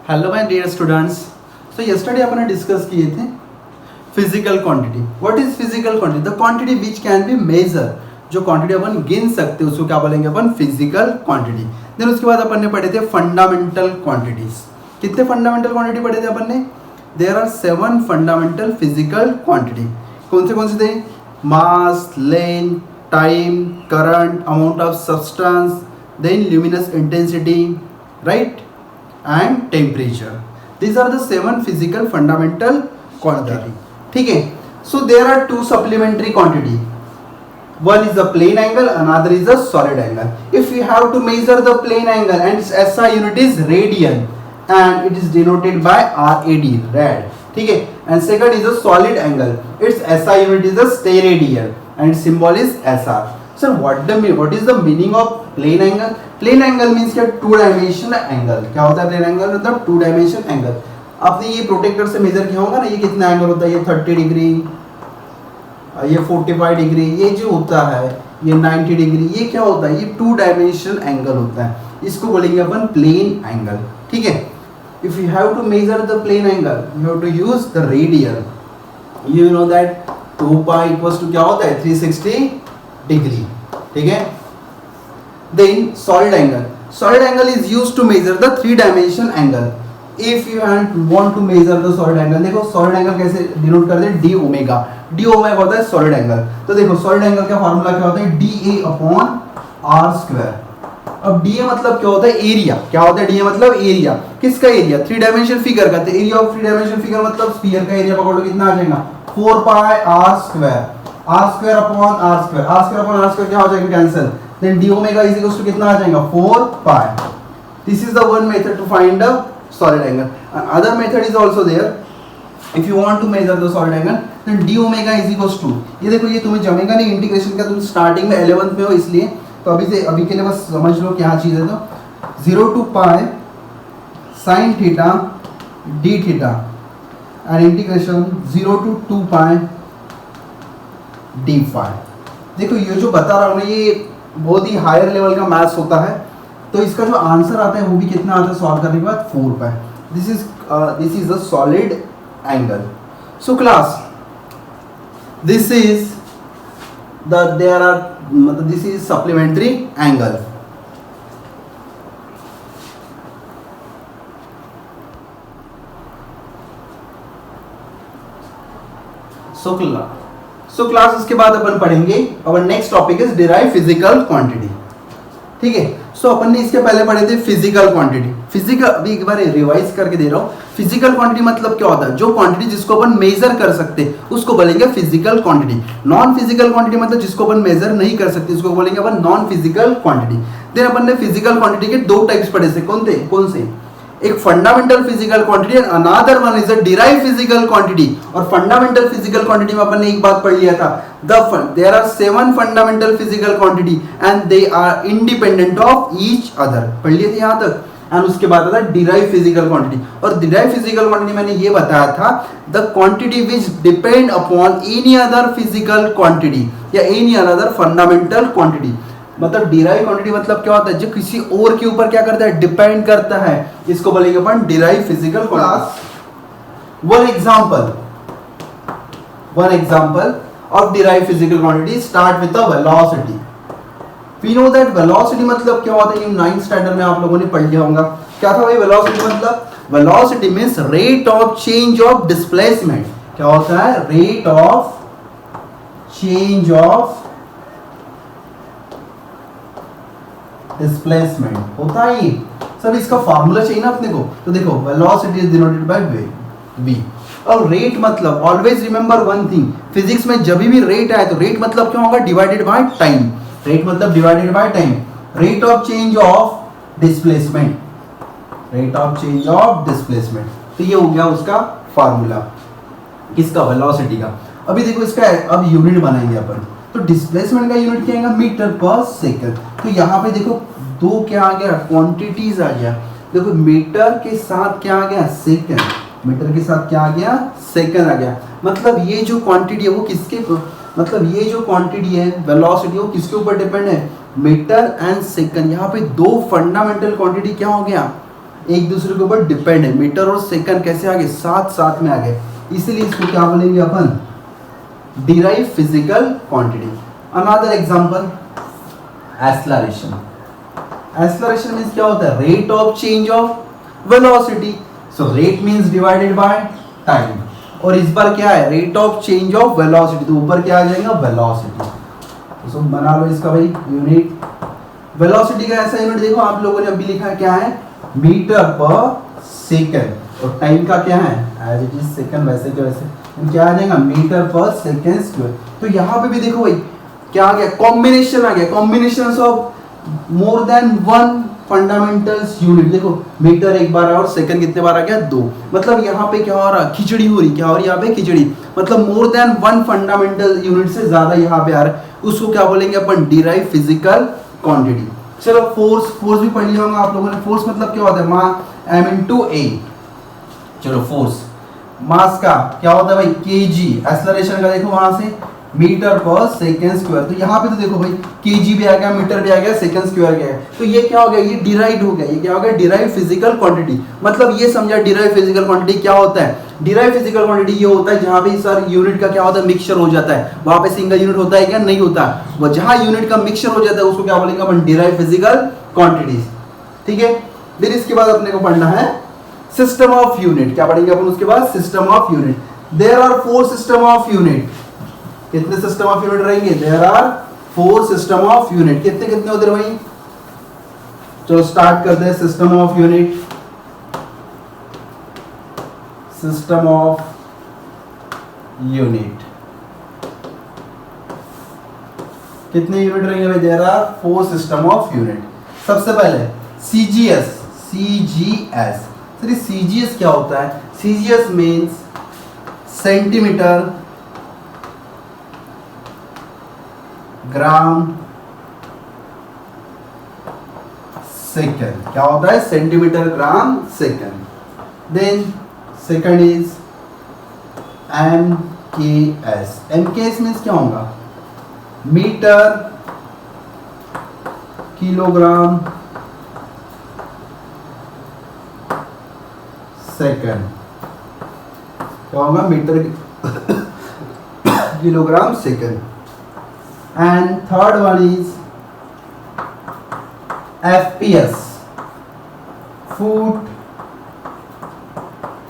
Hello my dear students. So yesterday अपन ने discuss किए थे physical quantity. What is physical quantity? The quantity which can be measure. जो quantity अपन गिन सकते हैं उसको क्या बोलेंगे अपन? Physical quantity. देन उसके बाद अपन ने पढ़े थे फंडामेंटल क्वांटिटीज। कितने फंडामेंटल क्वांटिटी पढ़े थे अपन ने? There are 7 fundamental physical quantity. कौन से थे? Mass, length, time, current, amount of substance, then luminous intensity, right, and temperature. These are the 7 physical fundamental quantity. ठीक है. So there are 2 supplementary quantity. One is the plane angle, another is the solid angle. If we have to measure the plane angle and its SI unit is radian and it is denoted by RAD, rad. ठीक है. And second is the solid angle. Its SI unit is the steradian and its symbol is SR. Sir, what is the meaning of plane angle? Plane angle means क्या? 2 dimension angle. क्या होता है plane angle? मतलब 2 dimension angle. आपने ये protector से major किया होगा ना, ये कितना एंगल होता है? ये 30 डिग्री, ये 45 डिग्री, ये जो होता है ये 90 डिग्री। ये क्या होता है? ये 2 डायमेंशन एंगल होता है। इसको बोलेंगे अपन प्लेन एंगल। ठीक है. If you have to measure the plane angle you have to use the radian. You know that 2 pi equals to क्या होता है? 360 डिग्री। ठीक है. Then solid angle. Solid angle is used to measure the 3-dimension angle. If you want to measure the solid angle, देखो solid angle कैसे denote करते हैं? d omega. d omega होता है solid angle। तो देखो solid angle का formula क्या होता है? dA upon r square. अब dA मतलब क्या होता है? एरिया। क्या होता है dA मतलब? एरिया। किसका एरिया? 3 डायमेंशन फिगर का। तो एरिया ऑफ 3 डायमेंशन फिगर मतलब स्फीयर का एरिया पकड़ लो, कितना आ जाएगा? 4 पाई r square. r square upon r square. r square upon r square क्या हो जाएगा? Cancel. Then d omega is equals to कितना आ जाएगा? 4 pi. This is the one method to find the solid angle. Other method is also there. If you want to measure the solid angle, then d omega is equals to, ये देखो ये तुम्हें जमेगा नहीं, integration का तुम starting में 11th में हो इसलिए, तो अभी के लिए बस समझ लो क्या चीज़ है। तो 0 to pi sin theta d theta and integration 0 to 2 pi d phi। देखो ये जो बता रहा हूँ ना, ये बहुत ही हायर लेवल का मैथ्स होता है। तो इसका जो आंसर आता है वो भी कितना आता है सॉल्व करने के बाद? 4 pi. This is the solid angle. So class this is this is supplementary angle. So class उसके बाद अपन पढ़ेंगे और next topic is derive physical quantity. ठीक है. सो अपन ने इसके पहले पढ़े थे फिजिकल क्वांटिटी। फिजिकल अभी एक बार रिवाइज करके दे रहा हूँ। फिजिकल क्वांटिटी मतलब क्या होता है? जो क्वांटिटी जिसको अपन मेजर कर सकते उसको बोलेंगे physical quantity. Non physical quantity मतलब जिसको अपन मेजर नहीं कर सकते उसको बोलेंगे अपन नॉन फिजिकल क्वांटिटी। देन अपन ने फिजिकल क्वांटिटी के 2 टाइप्स पढ़े थे। कौन से? एक fundamental physical quantity and another one is a derive physical quantity. और फंडामेंटल फिजिकल क्वांटिटी में अपन ने एक बात पढ़ लिया था, there are 7 fundamental physical quantity and they are independent of each other. पढ़ लिए थे यहाँ तक। एंड उसके बाद आता है डिराइव फिजिकल क्वांटिटी। और डिराइव फिजिकल क्वांटिटी मैंने ये बताया था, the quantity which depend upon any other physical quantity या एनी अदर फंडामेंटल क्वांटिटी। मतलब डिराइव क्वांटिटी मतलब क्या होता है? जो किसी और के ऊपर क्या करता है? डिपेंड करता है। इसको बोलेंगे अपन derive physical quantity. One example of derive physical quantity start with the velocity. We know that velocity मतलब क्या होता है? ये 9th स्टैंडर्ड में आप लोगों ने पढ़ लिया होगा। क्या था भाई वेलोसिटी मतलब? Velocity means rate of change of displacement. क्या होता है? Rate of change of displacement होता है ये। सब इसका फार्मूला चाहिए ना अपने को। तो देखो velocity is denoted by v। और रेट मतलब always remember one thing, physics में जब भी रेट आए तो रेट मतलब क्या होगा? Divided by time. रेट मतलब divided by time. Rate of change of displacement, rate of change of displacement. तो ये हो गया उसका फार्मूला किसका? वेलोसिटी का। अभी देखो इसका अब यूनिट बनाएंगे अपन। तो डिस्प्लेसमेंट का यूनिट क्या है? मीटर पर सेकंड। तो यहाँ पे देखो 2 क्या आ गया? क्वांटिटीज आ गया। देखो मीटर के साथ क्या आ गया? सेकंड। मीटर के साथ क्या आ गया? सेकंड आ गया। मतलब ये जो क्वांटिटी है वो किसके, मतलब ये जो क्वांटिटी है वेलोसिटी वो किसके ऊपर डिपेंड है? Metre and second. यहाँ पे 2 फंडामेंटल क्वांटिटी क्या हो गया? एक दूसरे के ऊपर डिपेंड है। मीटर और सेकंड कैसे आगे, साथ साथ में आगे, इसीलिए इसको क्या बोलेंगे अपन, derive physical quantity. Another example, acceleration. Acceleration means क्या होता है, rate of change of velocity. So rate means divided by time, और इस बार क्या है, rate of change of velocity, तो ऊपर क्या आ जाएगा, वेलोसिटी। तो बना लो इसका भाई यूनिट। वेलोसिटी का ऐसा यूनिट देखो आप लोगों ने अभी लिखा है, क्या है, मीटर पर सेकंड, और टाइम का क्या है, एज इट इज सेकंड, वैसे के वैसे क्या आ जाएगा, मीटर पर सेकंड स्क्वायर। तो यहाँ पे भी देखो भाई क्या आ गया, कॉम्बिनेशन आ गया, combination of more than one fundamentals unit. देखो मीटर एक बार और सेकंड कितने बार आ गया, 2। मतलब यहाँ पे क्या हो रहा, खिचड़ी हो रही, क्या हो रही यहाँ पे, खिचड़ी। मतलब more than one fundamental unit से ज्यादा यहाँ पे आ रहा है, उसको क्या बोलेंगे अपन, डिराइव फिजिकल क्वांटिटी। चलो फोर्स, फोर्स भी पढ़ लिया होगा आप लोगों ने। फोर्स मतलब क्या होता है, मास m into a। चलो फोर्स, मास का क्या होता है भाई, kg। एक्सेलरेशन का देखो वहां से, मीटर पर सेकंड स्क्वायर। तो यहाँ पे तो देखो भाई kg भी आ गया, मीटर भी आ गया, सेकंड स्क्वायर गया। तो ये क्या हो गया, ये डिराइव हो गया। ये क्या हो गया, डिराइव फिजिकल क्वांटिटी। मतलब ये समझा डिराइव फिजिकल क्वांटिटी क्या होता है। डिराइव फिजिकल क्वांटिटी ये होता है जहाँ पे सर यूनिट का क्या होता है, मिक्सचर हो जाता है। वहाँ पे सिंगल यूनिट होता है क्या, नहीं होता। वो जहाँ यूनिट का मिक्सचर हो जाता है उसको क्या बोलेंगे अपन, डिराइव फिजिकल क्वांटिटीज। ठीक है, फिर इसके बाद अपने को पढ़ना है सिस्टम ऑफ यूनिट। क्या पढ़ेंगे अपन उसके बाद, system of unit. There are 4 system of unit. कितने सिस्टम ऑफ यूनिट रहेंगे, there are 4 system of unit. कितने कितने होते हैं भाई, चलो स्टार्ट करते हैं। System of unit, system of unit कितने यूनिट रहेंगे भाई, there are 4 system of unit. सबसे पहले सीजीएस। सीजीएस, सर सीजीएस क्या होता है, CGS means centimetre gram second. क्या होता है, centimetre gram second. Then second is MKS. MKS means क्या होगा, मीटर किलोग्राम सेकंड। क्या होगा, metre kilogram second. And third one is FPS, foot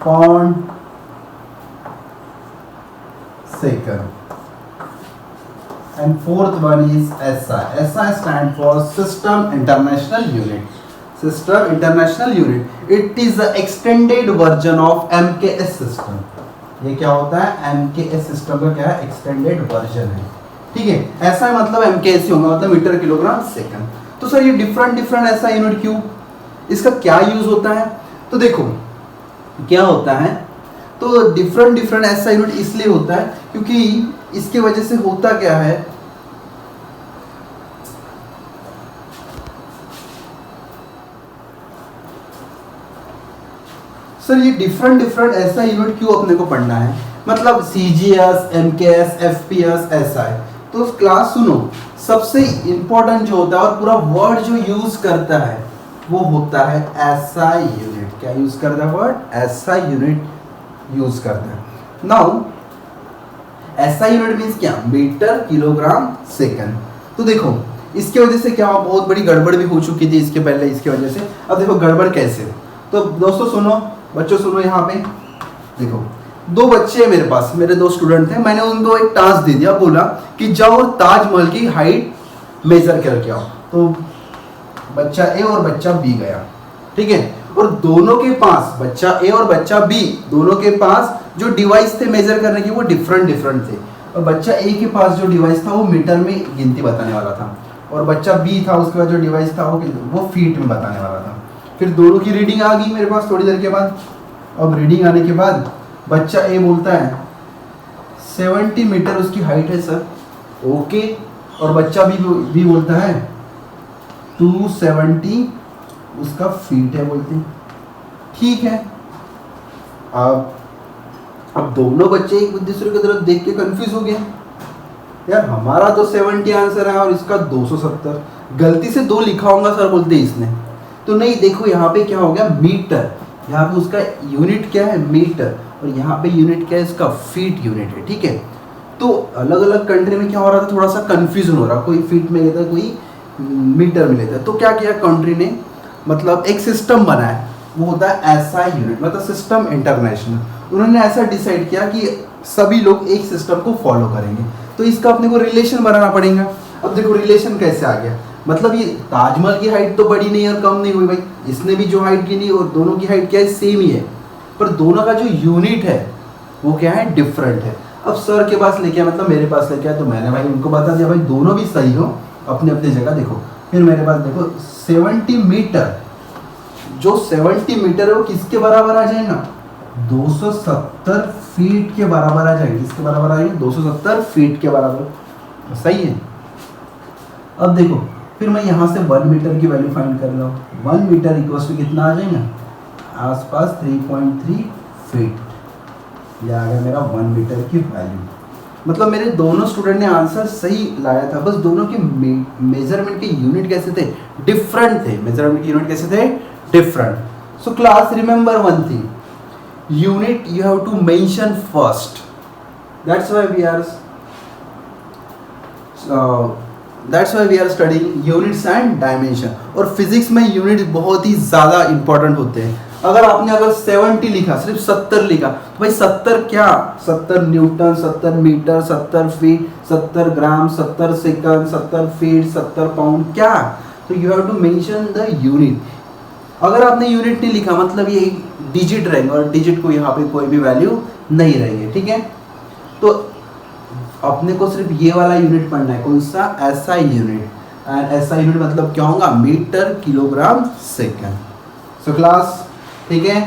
pound second. And fourth one is SI. SI stand for system international unit. System international unit, it is the extended version of MKS system. ये क्या होता है, MKS system का क्या है, extended version है। ठीक है, ऐसा मतलब एमकेएस ही होगा, मतलब मीटर किलोग्राम सेकंड। तो सर ये डिफरेंट डिफरेंट ऐसा यूनिट क्यों, इसका क्या यूज होता है। तो देखो क्या होता है, तो डिफरेंट डिफरेंट ऐसा यूनिट इसलिए होता है क्योंकि इसके वजह से होता क्या है, सर ये डिफरेंट डिफरेंट ऐसा यूनिट क्यों अपने को पढ़ना है, मतलब सीजीएस, एमकेएस, एफपीएस, एसआई। तो क्लास सुनो, सबसे इंपॉर्टेंट जो होता है और पूरा वर्ड जो यूज करता है वो होता है एसआई यूनिट। क्या यूज करता है वर्ड, एसआई यूनिट यूज करता है। नाउ एसआई यूनिट मींस क्या, मीटर किलोग्राम सेकंड। तो देखो इसके वजह से क्या बहुत बड़ी गड़बड़ भी हो चुकी थी इसके पहले, इसके वजह से। अब देखो गड़बड़ कैसे, तो दोस्तों सुनो, बच्चों सुनो, यहाँ पे देखो 2 बच्चे मेरे पास, मेरे 2 स्टूडेंट थे। मैंने उनको एक टास्क दे दिया, बोला कि जाओ और ताजमहल की हाइट मेजर करके आओ। तो बच्चा ए और बच्चा बी गया, ठीक है, और दोनों के पास, बच्चा ए और बच्चा बी, दोनों के पास जो डिवाइस थे मेजर करने की वो डिफरेंट डिफरेंट थे। और बच्चा ए के पास जो डिवाइस था वो मीटर में गिनती बताने वाला था, और बच्चा बी था उसके पास जो डिवाइस था वो फीट में बताने वाला था। फिर दोनों की रीडिंग आ गई मेरे पास थोड़ी देर के बाद। अब रीडिंग आने के बाद बच्चा ए बोलता है 70 मीटर उसकी हाइट है सर, ओके। और बच्चा बी बोलता है 270 उसका फीट है, बोलते हैं ठीक है। अब दोनों बच्चे एक दूसरे की तरफ देख के कंफ्यूज हो गए, यार हमारा तो 70 आंसर है और इसका 270, गलती से 2 लिखा होगा सर, बोलते इसने। तो नहीं, देखो यहाँ पे क्या हो गया, मीटर, यहाँ पे उसका यूनिट क्या है मीटर, और यहाँ पे यूनिट क्या है इसका फीट यूनिट है, ठीक है। तो अलग अलग कंट्री में क्या हो रहा था, थोड़ा सा कंफ्यूजन हो रहा, कोई फीट में लेता है कोई मीटर में लेता है। तो क्या किया कंट्री ने, मतलब एक सिस्टम बनाया, वो होता है एसआई यूनिट, मतलब सिस्टम इंटरनेशनल। उन्होंने ऐसा डिसाइड किया कि सभी लोग एक सिस्टम को फॉलो करेंगे, तो इसका अपने को रिलेशन बनाना पड़ेगा। अब देखो रिलेशन कैसे आ गया, मतलब ये ताजमहल की हाइट तो बड़ी नहीं और कम नहीं हुई भाई, इसने भी जो हाइट गिनी और दोनों की हाइट क्या है, सेम ही है, पर दोनों का जो यूनिट है वो क्या है, डिफरेंट है। अब सर के पास लेके आया, मतलब मेरे पास लेके आया, तो मैंने भाई उनको बता दिया भाई दोनों भी सही हो अपने अपने जगह। देखो फिर मेरे पास देखो 70 मीटर, जो 70 मीटर है वो किसके बराबर आ जाएगा, 270 फीट के बराबर आ जाएंगे। किसके बराबर आएंगे, 270 फीट के बराबर, सही है। अब देखो फिर मैं यहाँ से 1 मीटर की वैल्यू फाइंड कर रहा हूँ। 1 मीटर इक्वल्स टू कितना आ जाएगा, आसपास 3.3 फीट, यह आ गया मेरा 1 मीटर की वैल्यू। मतलब मेरे दोनों स्टूडेंट ने आंसर सही लाया था, बस दोनों के मेजरमेंट के यूनिट कैसे थे, डिफरेंट थे। मेजरमेंट के यूनिट कैसे थे, different. So class remember one thing, unit you have to mention first, that's why we are studying units and dimension. और फिजिक्स में यूनिट बहुत ही ज़्यादा इंपॉर्टेंट होते हैं। अगर आपने 70 लिखा, सिर्फ 70 लिखा, तो भाई 70 क्या, 70 newton, 70 metre, 70 feet, 70 gram, 70 second, 70 feet, 70 pound, क्या, तो you have to mention the unit. अगर आपने यूनिट नहीं लिखा मतलब ये डिजिट रहेंगे, और डिजिट को यहाँ पे कोई भी वैल्यू नहीं रहेंगे, ठीक है। तो अपने को सिर्फ ये वाला यूनिट पढ़ना है, कौन सा, SI unit. And SI unit मतलब क्या होगा, metre, kilogram, second. So class, ठीक है।